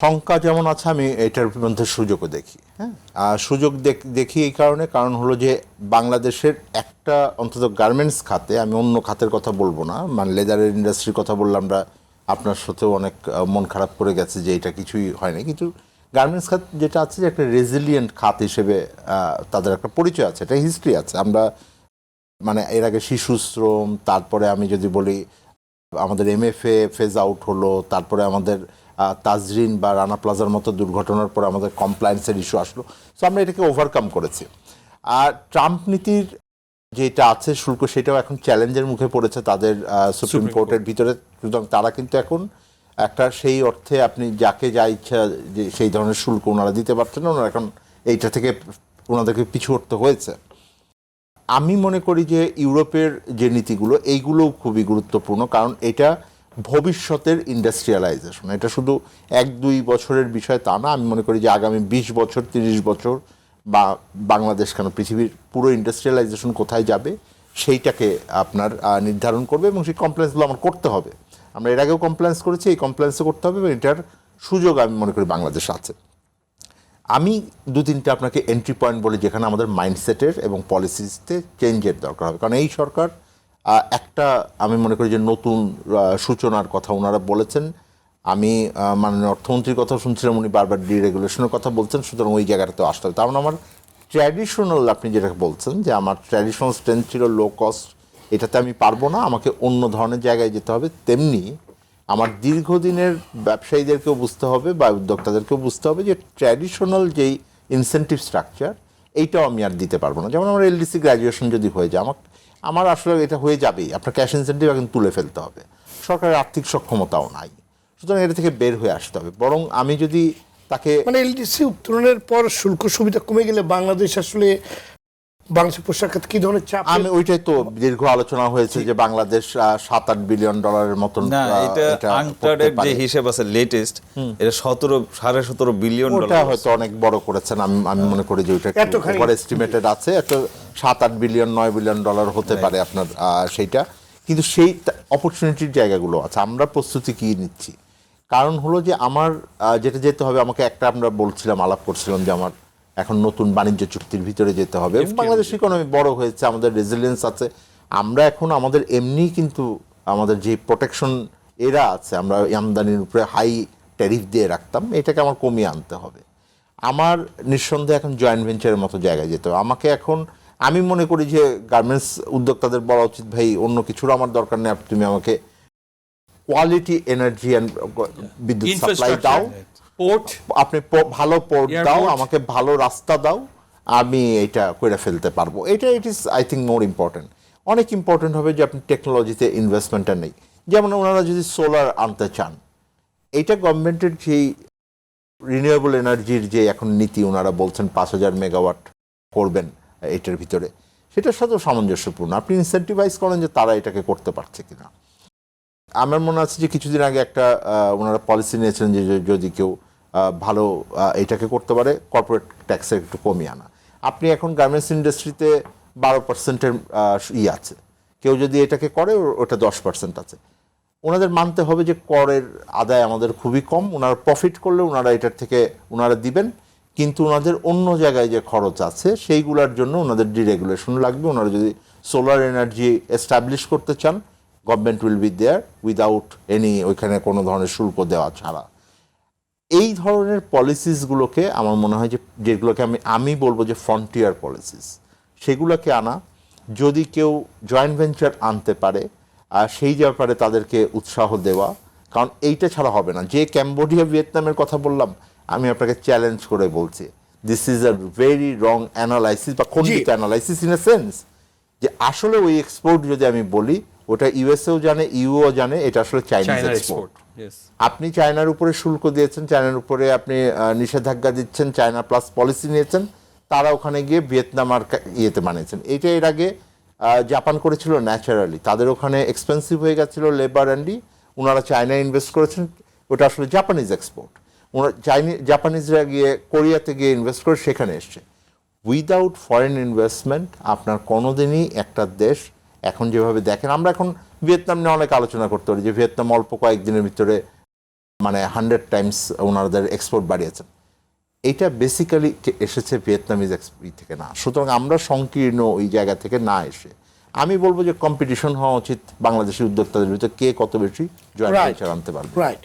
শঙ্কা যেমন আছে, আমি এটার মধ্যে সুযোগও দেখি। হ্যাঁ, সুযোগ দেখি এই কারণ হলো যে বাংলাদেশের একটা অন্তত গার্মেন্টস খাতে, আমি অন্য খাতের কথা বলবো না, মানে লেদারের ইন্ডাস্ট্রির কথা বললে আমরা আপনার সাথেও অনেক মন খারাপ করে গেছে যে এটা কিছুই হয়নি, কিন্তু গার্মেন্টস খাত যেটা আছে যে একটা রেজিলিয়েন্ট খাত হিসেবে তাদের একটা পরিচয় আছে, একটা হিস্ট্রি আছে। আমরা মানে এর আগে শিশু শ্রম, তারপরে আমি যদি বলি আমাদের এমএফএ ফেজ আউট হলো, তারপরে আমাদের তাজরিন বা রানা প্লাজার মতো দুর্ঘটনার পর আমাদের কমপ্লায়েন্সের ইস্যু আসলো। সো আমরা এটাকে ওভারকাম করেছি। আর ট্রাম্প নীতির যেটা আছে শুল্ক, সেটাও এখন চ্যালেঞ্জের মুখে পড়েছে তাদের সুপ্রিম কোর্টের ভিতরে। সুতরাং তারা কিন্তু এখন একটা সেই অর্থে আপনি যাকে যা ইচ্ছা যে সেই ধরনের শুল্ক ওনারা দিতে পারছেন না, ওনারা এখন এইটা থেকে ওনাদেরকে পিছু হটতে হয়েছে। আমি মনে করি যে ইউরোপের যে নীতিগুলো, এইগুলোও খুবই গুরুত্বপূর্ণ, কারণ এটা ভবিষ্যতের ইন্ডাস্ট্রিয়ালাইজেশন। এটা শুধু 1-2 বছরের বিষয় তা না। আমি মনে করি যে আগামী 20 বছর 30 বছর বা বাংলাদেশ কেন, পৃথিবীর পুরো ইন্ডাস্ট্রিয়ালাইজেশন কোথায় যাবে সেইটাকে আপনার নির্ধারণ করবে, এবং সেই কমপ্লেন্সগুলো আমার করতে হবে। আমরা এর আগেও কমপ্লেন্স করেছি, এই কমপ্লেন্সও করতে হবে, এবং এটার সুযোগ আমি মনে করি বাংলাদেশ আছে। আমি 2-3টা আপনাকে এন্ট্রি পয়েন্ট বলি যেখানে আমাদের মাইন্ডসেটের এবং পলিসিসতে চেঞ্জের দরকার হবে। কারণ এই সরকার একটা, আমি মনে করি যে নতুন সূচনার কথা ওনারা বলেছেন। আমি মাননীয় অর্থমন্ত্রীর কথা শুনছিলাম, উনি বারবার ডিরেগুলেশনের কথা বলছেন, সুতরাং ওই জায়গাটাতে আসতে হবে। তার মানে আমার ট্র্যাডিশনাল, আপনি যেটা বলছেন যে আমার ট্র্যাডিশনাল স্ট্রেংথ ছিল লো কস্ট, এটাতে আমি পারবো না, আমাকে অন্য ধরনের জায়গায় যেতে হবে। তেমনি আমার দীর্ঘদিনের ব্যবসায়ীদেরকেও বুঝতে হবে বা উদ্যোক্তাদেরকেও বুঝতে হবে যে ট্র্যাডিশনাল যেই ইনসেন্টিভ স্ট্রাকচার, এইটাও আমি আর দিতে পারবো না। যেমন আমার এলডিসি গ্র্যাজুয়েশন যদি হয়ে যায়, আমার আসলে এটা হয়ে যাবেই, আপনার ক্যাশ ইনসেন্টিভ এখন তুলে ফেলতে হবে, সরকারের আর্থিক সক্ষমতাও নাই। সুতরাং এটা থেকে বের হয়ে আসতে হবে। বরং আমি যদি তাকে, মানে এলডিসি উত্তোলনের পর শুল্ক সুবিধা কমে গেলে বাংলাদেশ আসলে বাংলাদেশের পোশাক খাতে কি ধরনের চাপ? আমি ওইটাই তো দীর্ঘ আলোচনা হয়েছে যে বাংলাদেশ $7-8 বিলিয়ন মতন। না, এটা আনক্টারের যে হিসাব আছে লেটেস্ট, এটা 17.5 বিলিয়ন ওটা ডলার হয়তো অনেক বড় করেছেন। আমি মনে করি যে ওইটা ওভার এস্টিমেটেড আছে, একটা $7-8 বিলিয়ন $9 বিলিয়ন হতে পারে আপনার সেইটা। কিন্তু সেই অপরচুনিটির জায়গাগুলো আছে। আমরা প্রস্তুতি কি নিচ্ছি? কারণ হলো যে আমার যেটা যেতে হবে, আমাকে একটা আমরা বলছিলাম, আলাপ করছিলাম যে আমার এখন নতুন বাণিজ্য চুক্তির ভিতরে যেতে হবে। বাংলাদেশ ইকোনমি বড় হয়েছে, আমাদের রেজিলিয়েন্স আছে, আমরা এখন আমাদের এমনি কিন্তু আমাদের যে প্রোটেকশন এরা আছে, আমরা আমদানির উপরে হাই ট্যারিফ দিয়ে রাখতাম, এটাকে আমার কমিয়ে আনতে হবে। আমার নিঃসন্দেহে এখন জয়েন্ট ভেঞ্চারের মতো জায়গায় যেতে হবে। আমাকে এখন, আমি মনে করি যে গার্মেন্টস উদ্যোক্তাদের বলা উচিত, ভাই অন্য কিছুর আমার দরকার নেই, তুমি আমাকে কোয়ালিটি এনার্জি অ্যান্ড বিদ্যুৎ সাপ্লাই দাও, পোর্ট, আপনি ভালো পোর্ট দাও, আমাকে ভালো রাস্তা দাও, আমি এটা করে ফেলতে পারবো। এটা it is I think more important. অনেক ইম্পর্টেন্ট হবে যে আপনি টেকনোলজিতে ইনভেস্টমেন্টটা নেই। যেমন ওনারা যদি সোলার আনতে চান, এইটা গভর্নমেন্টের যেই রিনিউয়েবল এনার্জির যে এখন নীতি, ওনারা বলছেন 5,000 মেগাওয়াট করবেন এটার ভিতরে, সেটার সাথেও সামঞ্জস্যপূর্ণ। আপনি ইনসেন্টিভাইজ করেন যে তারা এটাকে করতে পারছে কিনা। আমার মনে আছে যে কিছুদিন আগে একটা ওনারা পলিসি নিয়েছিলেন যে যদি কেউ ভালো এটাকে করতে পারে, কর্পোরেট ট্যাক্সের একটু কমিয়ে আনা। আপনি এখন গার্মেন্টস ইন্ডাস্ট্রিতে 12% আছে, কেউ যদি এটাকে করে ওটা 10% আছে। ওনাদের মানতে হবে যে করের আদায় আমাদের খুবই কম, ওনারা প্রফিট করলে ওনারা এটার থেকে ওনারা দিবেন, কিন্তু ওনাদের অন্য জায়গায় যে খরচ আছে সেইগুলোর জন্য ওনাদের ডিরেগুলেশন লাগবে। ওনারা যদি সোলার এনার্জি এস্টাবলিশ করতে চান, government will be there without any, ওইখানে কোনো ধরনের শুল্ক দেওয়া ছাড়া। এই ধরনের পলিসিসগুলোকে আমার মনে হয় যে যেগুলোকে আমি বলবো যে ফ্রন্টিয়ার পলিসিস, সেগুলোকে আনা। যদি কেউ জয়েন্ট ভেঞ্চার আনতে পারে সেই ব্যাপারে তাদেরকে উৎসাহ দেওয়া, কারণ এইটা ছাড়া হবে না। যে ক্যাম্বোডিয়া ভিয়েতনামের কথা বললাম, আমি আপনাকে চ্যালেঞ্জ করে বলছি, this is a very wrong analysis বা খণ্ডিত অ্যানালাইসিস ইন এ সেন্স যে আসলে ওই এক্সপোর্ট যদি আমি বলি, ওটা ইউএসএও জানে, ইউও জানে, এটা আসলে চাইনিজ এক্সপোর্ট। আপনি চায়নার উপরে শুল্ক দিয়েছেন, চায়নার উপরে আপনি নিষেধাজ্ঞা দিচ্ছেন, চায়না প্লাস পলিসি নিয়েছেন, তারা ওখানে গিয়ে ভিয়েতনাম আর ইয়েতে মানেছেন। এটা এর আগে জাপান করেছিল ন্যাচারালি, তাদের ওখানে এক্সপেন্সিভ হয়ে গেছিল লেবার অ্যান্ডি, ওনারা চায়নায় ইনভেস্ট করেছেন, ওটা আসলে জাপানিজ এক্সপোর্ট। জাপানিজরা গিয়ে কোরিয়াতে গিয়ে ইনভেস্ট করে সেখানে এসছে। উইদাউট ফরেন ইনভেস্টমেন্ট আপনার কোনোদিনই একটা দেশ, এখন যেভাবে দেখেন, আমরা এখন ভিয়েতনাম নিয়ে অনেক আলোচনা করতে পারি যে ভিয়েতনাম অল্প কয়েকদিনের ভিতরে মানে 100 টাইমস ওনাদের এক্সপোর্ট বাড়িয়েছেন। এটা বেসিক্যালি এসেছে ভিয়েতনামিজ থেকে না। সুতরাং আমরা সংকীর্ণ ওই জায়গা থেকে না এসে আমি বলবো যে কম্পিটিশন হওয়া উচিত বাংলাদেশি উদ্যোক্তাদের ভিতরে কে কত বেশি জয়েন্ট ভেঞ্চার আনতে পারবে। রাইট।